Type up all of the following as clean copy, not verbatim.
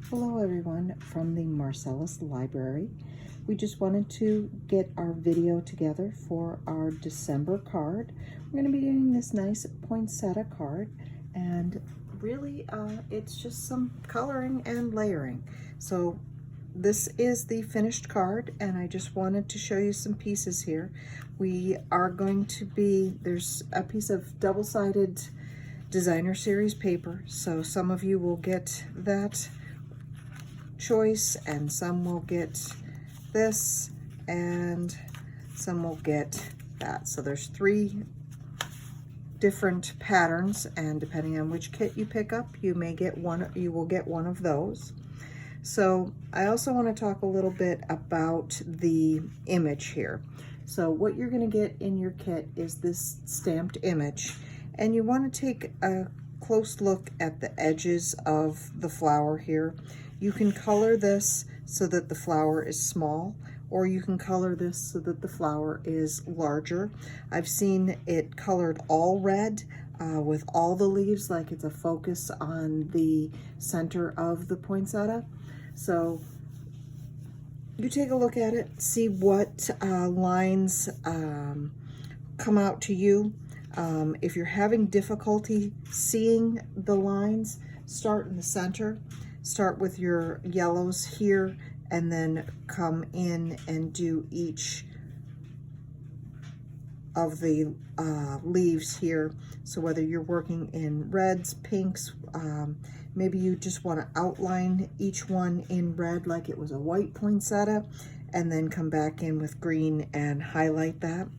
Hello everyone from the Marcellus Library. We just wanted to get our video together for our December card. We're going to be doing this nice poinsettia card, and really it's just some coloring and layering. So this is the finished card, and I just wanted to show you some pieces here. We are going to be, there's a piece of double-sided designer series paper, so some of you will get that choice and some will get this and some will get that. So there's 3 different patterns, and depending on which kit you pick up, you may get one, you will get one of those. So I also want to talk a little bit about the image here. So what you're going to get in your kit is this stamped image, and you want to take a close look at the edges of the flower here. You can color this so that the flower is small, or you can color this so that the flower is larger. I've seen it colored all red with all the leaves, like it's a focus on the center of the poinsettia. So you take a look at it, see what lines come out to you. If you're having difficulty seeing the lines, start in the center. Start with your yellows here and then come in and do each of the leaves here. So whether you're working in reds, pinks, maybe you just want to outline each one in red like it was a white poinsettia, and then come back in with green and highlight that.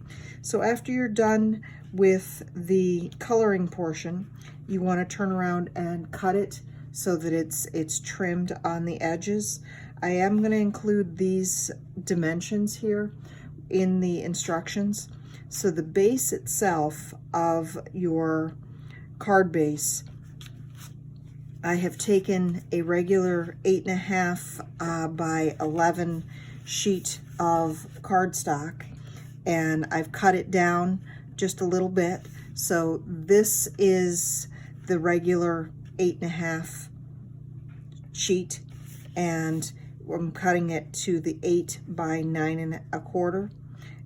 So after you're done with the coloring portion, you want to turn around and cut it so that it's trimmed on the edges. I am going to include these dimensions here in the instructions. So the base itself of your card base, I have taken a regular 8.5 by 11 sheet of cardstock, and I've cut it down just a little bit. So this is the regular 8.5 sheet, and I'm cutting it to the 8 by 9.25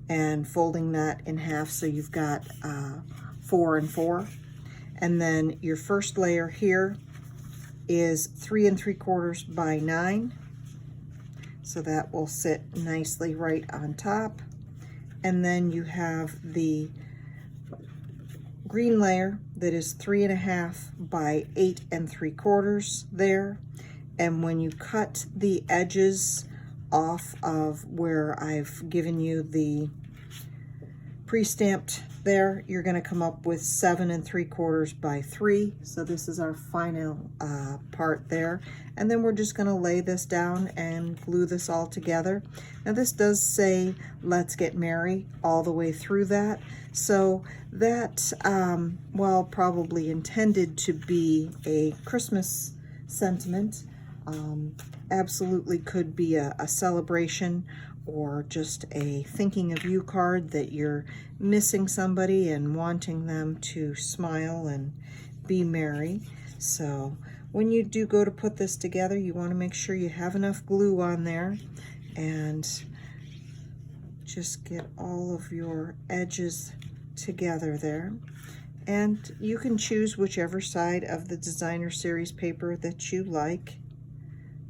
and folding that in half, so you've got 4 and 4. And then your first layer here is 3 3/4 by 9, so that will sit nicely right on top. And then you have the green layer that is 3.5 by 8 3/4 there. And when you cut the edges off of where I've given you the pre-stamped there, you're going to come up with 7 3/4 by 3. So this is our final part there. And then we're just going to lay this down and glue this all together. Now this does say "Let's Get Merry" all the way through that. So that, while probably intended to be a Christmas sentiment, absolutely could be a celebration or just a thinking of you card, that you're missing somebody and wanting them to smile and be merry. So when you do go to put this together, you want to make sure you have enough glue on there and just get all of your edges together there. And you can choose whichever side of the designer series paper that you like,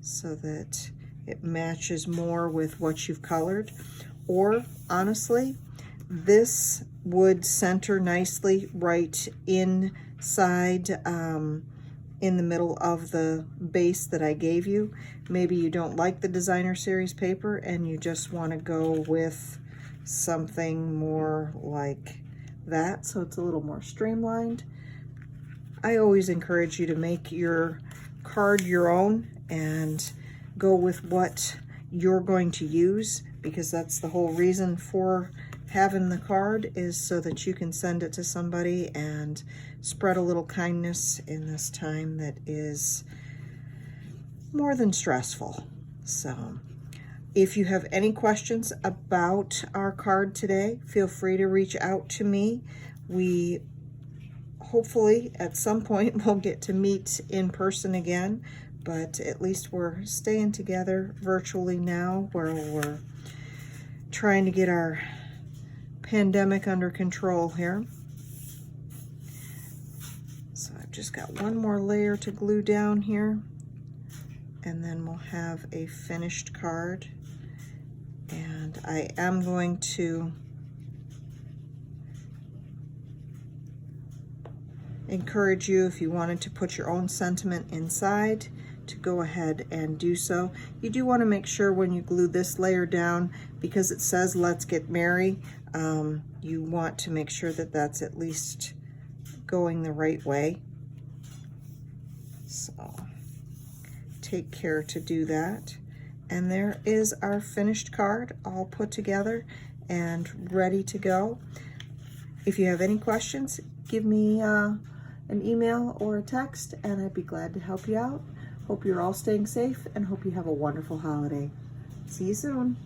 so that it matches more with what you've colored. Or honestly, this would center nicely right inside in the middle of the base that I gave you. Maybe you don't like the designer series paper and you just want to go with something more like that, so it's a little more streamlined. I always encourage you to make your card your own and go with what you're going to use, because that's the whole reason for having the card, is so that you can send it to somebody and spread a little kindness in this time that is more than stressful. So if you have any questions about our card today, feel free to reach out to me. We hopefully at some point we'll get to meet in person again, but at least we're staying together virtually now, where we're trying to get our pandemic under control here. So I've just got one more layer to glue down here, and then we'll have a finished card. And I am going to encourage you, if you wanted to put your own sentiment inside, to go ahead and do so. You do want to make sure when you glue this layer down, because it says let's get merry, you want to make sure that that's at least going the right way. So take care to do that. And there is our finished card all put together and ready to go. If you have any questions, give me an email or a text, and I'd be glad to help you out. Hope you're all staying safe, and hope you have a wonderful holiday. See you soon.